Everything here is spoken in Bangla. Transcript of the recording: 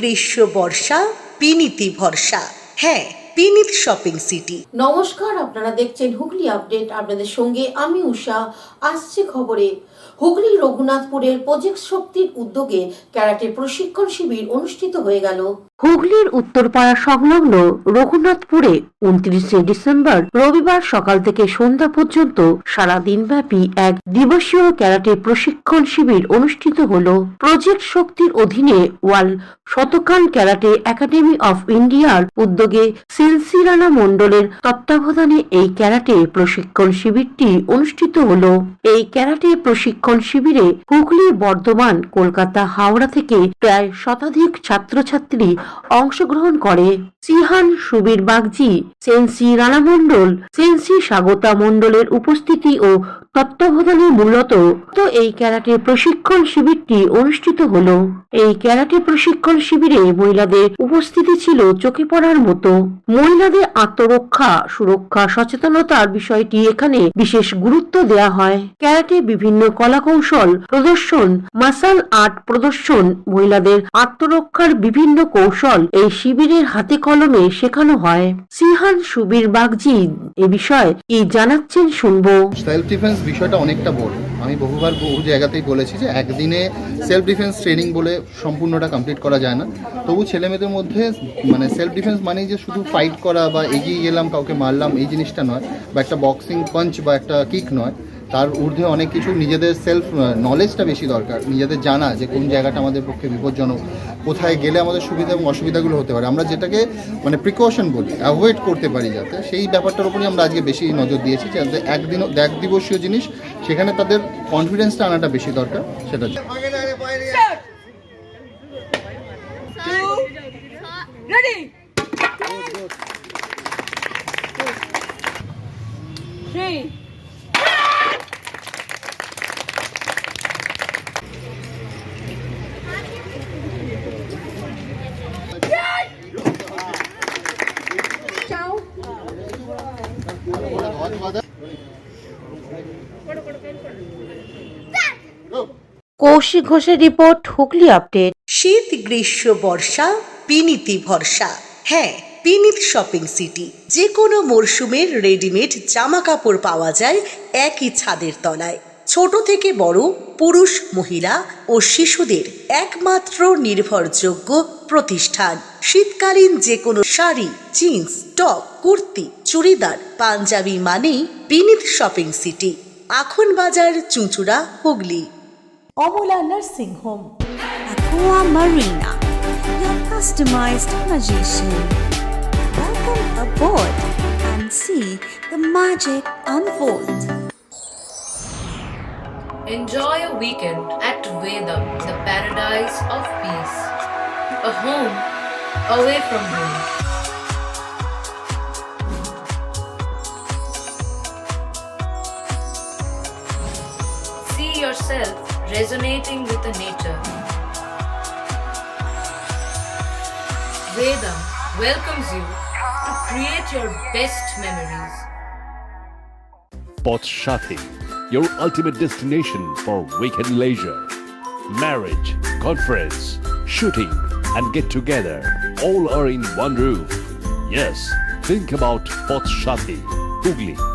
গ্রীষ্ম বর্ষা বিনীতি ভরসা। হ্যাঁ, বিনীত শপিং সিটি। নমস্কার, আপনারা দেখছেন হুগলি আপডেট। আপনাদের সঙ্গে আমি উষা। আসছে খবরে, হুগলি রঘুনাথপুরের প্রজেক্ট শক্তির উদ্যোগে ক্যারাটে প্রশিক্ষণ শিবির অনুষ্ঠিত হয়ে গেল। হুগলির উত্তরপাড়া সংলগ্ন রঘুনাথপুরে 29শে ডিসেম্বর রবিবার সকাল থেকে সন্ধ্যা পর্যন্ত সারা দিনব্যাপী এক দিবসীয় ক্যারাটে প্রশিক্ষণ শিবির অনুষ্ঠিত হল। প্রজেক্ট শক্তির অধীনে world Shotokan karate academy of ইন্ডিয়ার উদ্যোগে সেন্সি রানা মণ্ডলের তত্ত্বাবধানে এই ক্যারাটে প্রশিক্ষণ শিবিরটি অনুষ্ঠিত হল। এই ক্যারাটে প্রশিক্ষণ শিবিরে হুগলি, বর্ধমান, কলকাতা, হাওড়া থেকে প্রায় শতাধিক ছাত্রছাত্রী অংশগ্রহণ করে। সিহান সুবীর বাগজি, সেন্সি রানা মণ্ডল, সেন্সি স্বাগতা মণ্ডলের উপস্থিতি ও তত্ত্বাবধানে মূলত এই ক্যারাটে প্রশিক্ষণ শিবিরটি অনুষ্ঠিত হলো। এই ক্যারাটে প্রশিক্ষণ শিবিরে মহিলাদের উপস্থিতি ছিল চোখে পড়ার মতো। মহিলাদের আত্মরক্ষা, সুরক্ষা, সচেতনতার বিষয়টি এখানে বিশেষ গুরুত্ব দেওয়া হয়। ক্যারাটে বিভিন্ন কলাকৌশল প্রদর্শন, মার্শাল আর্ট প্রদর্শন, মহিলাদের আত্মরক্ষার বিভিন্ন কৌশল এই শিবিরের হাতে কলমে শেখানো হয়। সিহান সুবীর বাগজি এ বিষয়ে কি জানাচ্ছেন শুনবো। সেলফ ডিফেন্স বিষয়টা অনেকটা বড়। আমি বহু জায়গাতেই বলেছি যে একদিনে সেলফ ডিফেন্স ট্রেনিং বলে সম্পূর্ণটা কমপ্লিট করা যায় না। তবু ছেলেমেয়েদের মধ্যে সেলফ ডিফেন্স মানেই যে শুধু ফাইট করা বা এগিয়ে গেলাম, কাউকে মারলাম, এই জিনিসটা নয়, বা একটা বক্সিং পাঞ্চ বা একটা কিক নয়। তার ঊর্ধ্বে অনেক কিছু নিজেদের সেলফ নলেজটা বেশি দরকার। নিজেদের জানা যে কোন জায়গাটা আমাদের পক্ষে বিপজ্জনক, কোথায় গেলে আমাদের সুবিধা এবং অসুবিধাগুলো হতে পারে, আমরা যেটাকে প্রিকশন বলি, অ্যাভয়েড করতে পারি যাতে, সেই ব্যাপারটার উপরই আমরা আজকে বেশি নজর দিয়েছি। যাতে এক দিবসীয় জিনিস, সেখানে তাদের কনফিডেন্সটা আনাটা বেশি দরকার। সেটা কৌশিক ঘোষের রিপোর্ট, হুগলি আপডেট। শীত গ্রীষ্ম বর্ষা বিনীতি ভরসা। হ্যাঁ, বিনীত শপিং সিটি। যে কোনো মরশুমের রেডিমেড জামা কাপড় পাওয়া যায় একই ছাদের তলায়। ছোট থেকে বড়, পুরুষ, মহিলা ও শিশুদের একমাত্র নির্ভরযোগ্য প্রতিষ্ঠান। শীতকালীন যে কোনো শাড়ি, জিন্স, টপ, কুর্তি, চুড়িদার, পাঞ্জাবি মানেই বিনীত শপিং সিটি। আখন বাজার, চুঁচুড়া, Hooghly. Amala nursing home, Aqua Marina, your customized magician. Welcome aboard and see the magic unfold. Enjoy a weekend at Vedam, the paradise of peace. A home away from home. See yourself resonating with the nature. Vedam welcomes you to create your best memories. Poth Shathi, your ultimate destination for weekend leisure. Marriage, conference, shooting and get together all are in one roof. Yes, think about Poth Shathi, Hugli.